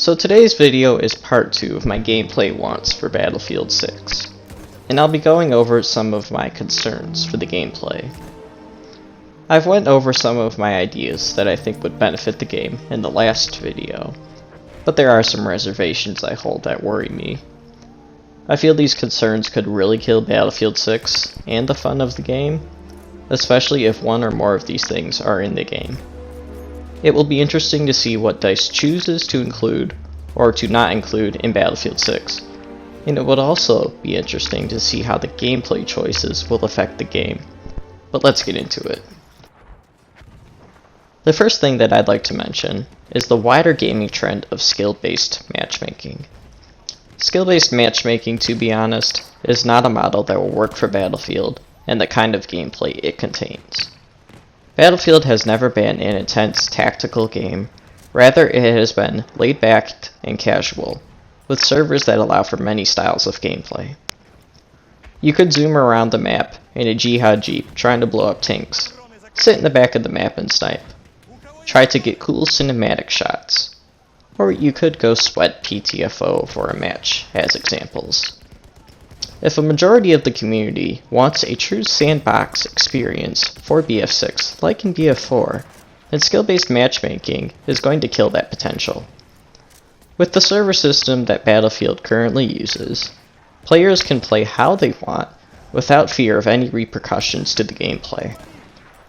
So today's video is part 2 of my gameplay wants for Battlefield 6, and I'll be going over some of my concerns for the gameplay. I've went over some of my ideas that I think would benefit the game in the last video, but there are some reservations I hold that worry me. I feel these concerns could really kill Battlefield 6 and the fun of the game, especially if one or more of these things are in the game. It will be interesting to see what DICE chooses to include or to not include in Battlefield 6, and it would also be interesting to see how the gameplay choices will affect the game. But let's get into it. The first thing that I'd like to mention is the wider gaming trend of skill-based matchmaking. Skill-based matchmaking, to be honest, is not a model that will work for Battlefield and the kind of gameplay it contains. Battlefield has never been an intense tactical game, rather it has been laid back and casual, with servers that allow for many styles of gameplay. You could zoom around the map in a Jihad Jeep trying to blow up tanks, sit in the back of the map and snipe, try to get cool cinematic shots, or you could go sweat PTFO for a match as examples. If a majority of the community wants a true sandbox experience for BF6 like in BF4, then skill-based matchmaking is going to kill that potential. With the server system that Battlefield currently uses, players can play how they want without fear of any repercussions to the gameplay.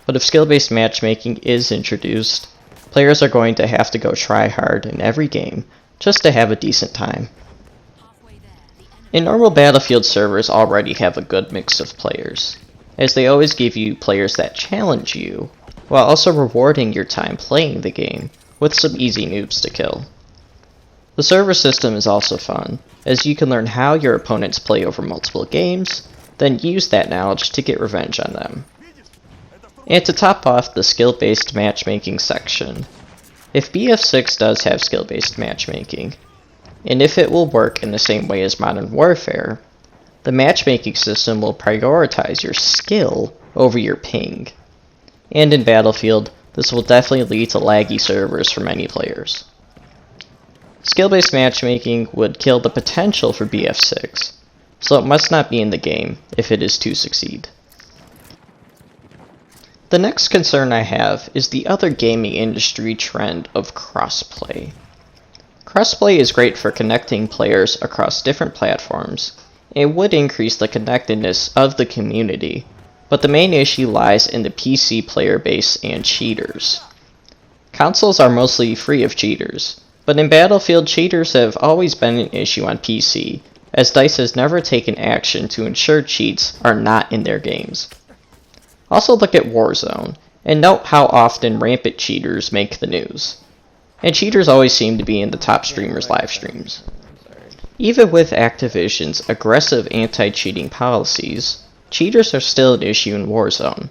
But if skill-based matchmaking is introduced, players are going to have to go try hard in every game just to have a decent time. In normal Battlefield servers already have a good mix of players, as they always give you players that challenge you, while also rewarding your time playing the game with some easy noobs to kill. The server system is also fun, as you can learn how your opponents play over multiple games, then use that knowledge to get revenge on them. And to top off the skill-based matchmaking section, if BF6 does have skill-based matchmaking, and if it will work in the same way as Modern Warfare, the matchmaking system will prioritize your skill over your ping. And in Battlefield, this will definitely lead to laggy servers for many players. Skill-based matchmaking would kill the potential for BF6, so it must not be in the game if it is to succeed. The next concern I have is the other gaming industry trend of crossplay. Crossplay is great for connecting players across different platforms. It would increase the connectedness of the community, but the main issue lies in the PC player base and cheaters. Consoles are mostly free of cheaters, but in Battlefield cheaters have always been an issue on PC, as DICE has never taken action to ensure cheats are not in their games. Also look at Warzone, and note how often rampant cheaters make the news. And cheaters always seem to be in the top streamers' live streams. Even with Activision's aggressive anti-cheating policies, cheaters are still an issue in Warzone.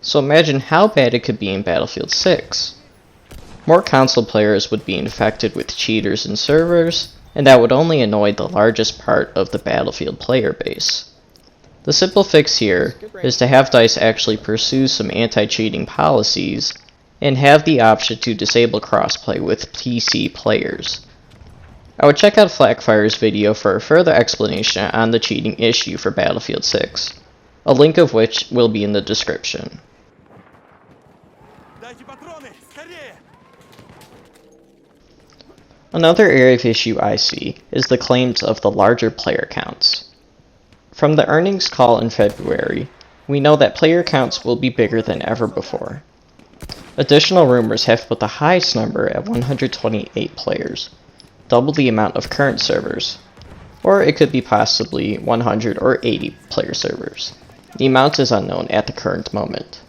So imagine how bad it could be in Battlefield 6. More console players would be infected with cheaters in servers, and that would only annoy the largest part of the Battlefield player base. The simple fix here is to have DICE actually pursue some anti-cheating policies and have the option to disable crossplay with PC players. I would check out Flakfire's video for a further explanation on the cheating issue for Battlefield 6, a link of which will be in the description. Another area of issue I see is the claims of the larger player counts. From the earnings call in February, we know that player counts will be bigger than ever before. Additional rumors have put the highest number at 128 players, double the amount of current servers, or it could be possibly 100 or 80 player servers. The amount is unknown at the current moment.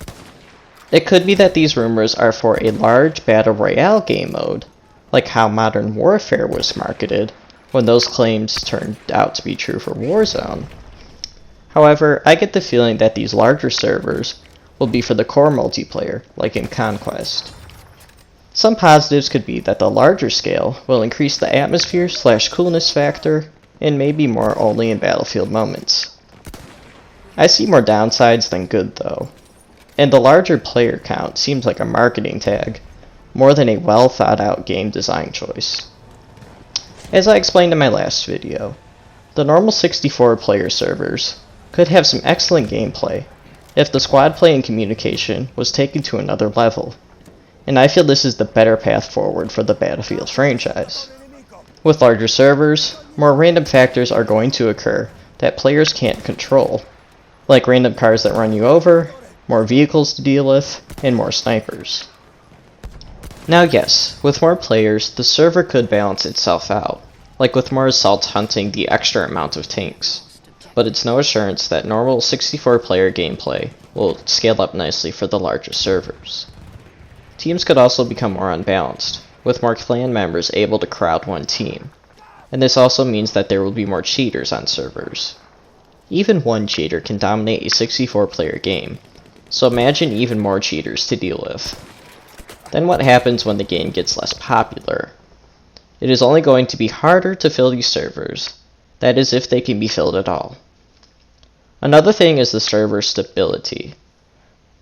It could be that these rumors are for a large battle royale game mode, like how Modern Warfare was marketed when those claims turned out to be true for Warzone. However, I get the feeling that these larger servers will be for the core multiplayer, like in Conquest. Some positives could be that the larger scale will increase the atmosphere/coolness factor, and maybe more only in Battlefield moments. I see more downsides than good though, and the larger player count seems like a marketing tag, more than a well thought out game design choice. As I explained in my last video, the normal 64-player servers could have some excellent gameplay if the squad play and communication was taken to another level, and I feel this is the better path forward for the Battlefield franchise. With larger servers, more random factors are going to occur that players can't control, like random cars that run you over, more vehicles to deal with, and more snipers. Now yes, with more players, the server could balance itself out, like with more assaults hunting the extra amount of tanks. But it's no assurance that normal 64-player gameplay will scale up nicely for the larger servers. Teams could also become more unbalanced, with more clan members able to crowd one team, and this also means that there will be more cheaters on servers. Even one cheater can dominate a 64-player game, so imagine even more cheaters to deal with. Then what happens when the game gets less popular? It is only going to be harder to fill these servers, that is if they can be filled at all. Another thing is the server stability.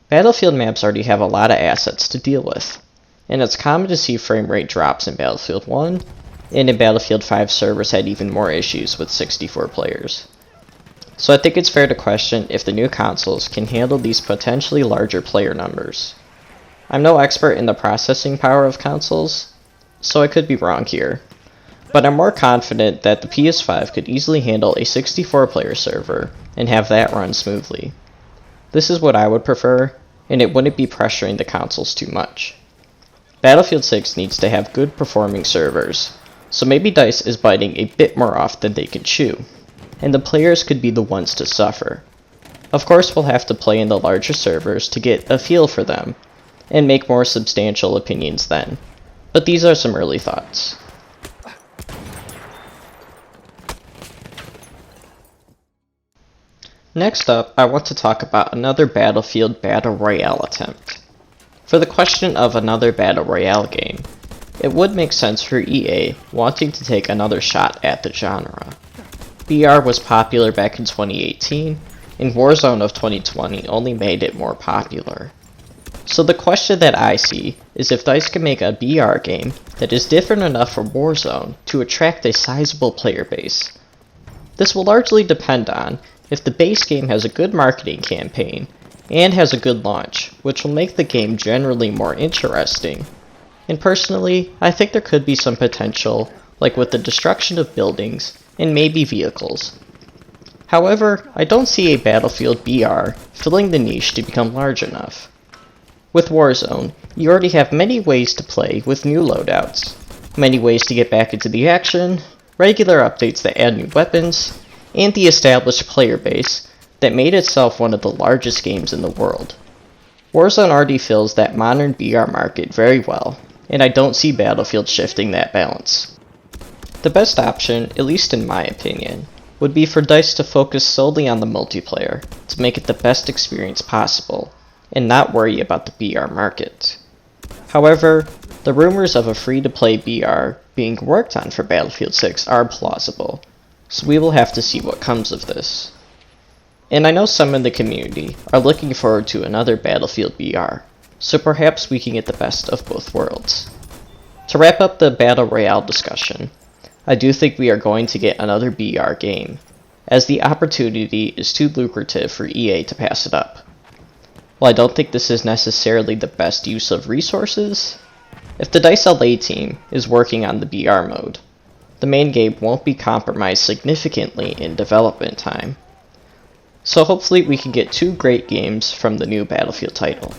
Battlefield maps already have a lot of assets to deal with, and it's common to see frame rate drops in Battlefield 1, and in Battlefield 5 servers had even more issues with 64 players. So I think it's fair to question if the new consoles can handle these potentially larger player numbers. I'm no expert in the processing power of consoles, so I could be wrong here, but I'm more confident that the PS5 could easily handle a 64-player server and have that run smoothly. This is what I would prefer, and it wouldn't be pressuring the consoles too much. Battlefield 6 needs to have good performing servers, so maybe DICE is biting a bit more off than they can chew, and the players could be the ones to suffer. Of course we'll have to play in the larger servers to get a feel for them, and make more substantial opinions then, but these are some early thoughts. Next up, I want to talk about another Battlefield Battle Royale attempt. For the question of another Battle Royale game, it would make sense for EA wanting to take another shot at the genre. BR was popular back in 2018, and Warzone of 2020 only made it more popular. So the question that I see is if DICE can make a BR game that is different enough from Warzone to attract a sizable player base. This will largely depend on if the base game has a good marketing campaign and has a good launch, which will make the game generally more interesting. And personally, I think there could be some potential, like with the destruction of buildings and maybe vehicles. However, I don't see a Battlefield BR filling the niche to become large enough. With Warzone, you already have many ways to play with new loadouts, many ways to get back into the action, regular updates that add new weapons, and the established player base that made itself one of the largest games in the world. Warzone already fills that modern BR market very well, and I don't see Battlefield shifting that balance. The best option, at least in my opinion, would be for DICE to focus solely on the multiplayer to make it the best experience possible, and not worry about the BR market. However, the rumors of a free-to-play BR being worked on for Battlefield 6 are plausible, so we will have to see what comes of this. And I know some in the community are looking forward to another Battlefield BR, so perhaps we can get the best of both worlds. To wrap up the Battle Royale discussion, I do think we are going to get another BR game, as the opportunity is too lucrative for EA to pass it up. While I don't think this is necessarily the best use of resources, if the DICE LA team is working on the BR mode, the main game won't be compromised significantly in development time. So hopefully we can get 2 great games from the new Battlefield title.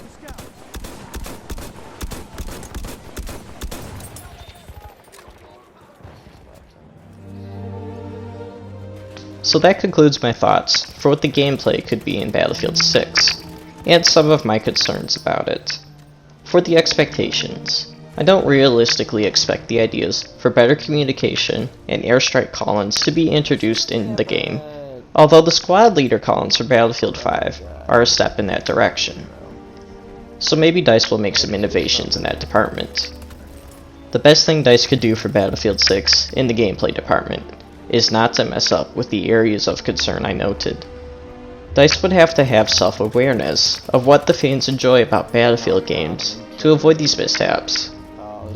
So that concludes my thoughts for what the gameplay could be in Battlefield 6, and some of my concerns about it. For the expectations, I don't realistically expect the ideas for better communication and airstrike call-ins to be introduced in the game, although the squad leader call-ins for Battlefield 5 are a step in that direction. So maybe DICE will make some innovations in that department. The best thing DICE could do for Battlefield 6 in the gameplay department is not to mess up with the areas of concern I noted. DICE would have to have self-awareness of what the fans enjoy about Battlefield games to avoid these mishaps,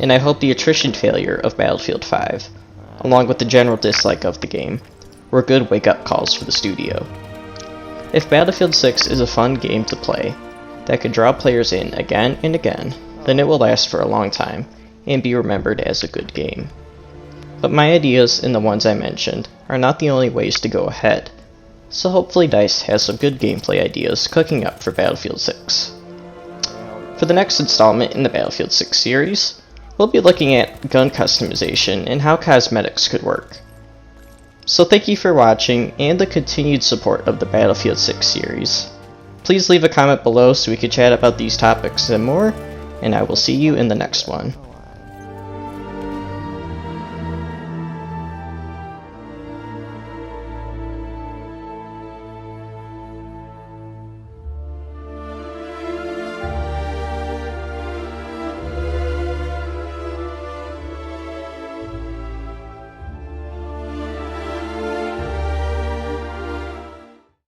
and I hope the attrition failure of Battlefield 5, along with the general dislike of the game, were good wake-up calls for the studio. If Battlefield 6 is a fun game to play that could draw players in again and again, then it will last for a long time and be remembered as a good game. But my ideas and the ones I mentioned are not the only ways to go ahead, so hopefully DICE has some good gameplay ideas cooking up for Battlefield 6. For the next installment in the Battlefield 6 series, we'll be looking at gun customization and how cosmetics could work. So thank you for watching and the continued support of the Battlefield 6 series. Please leave a comment below so we can chat about these topics and more, and I will see you in the next one.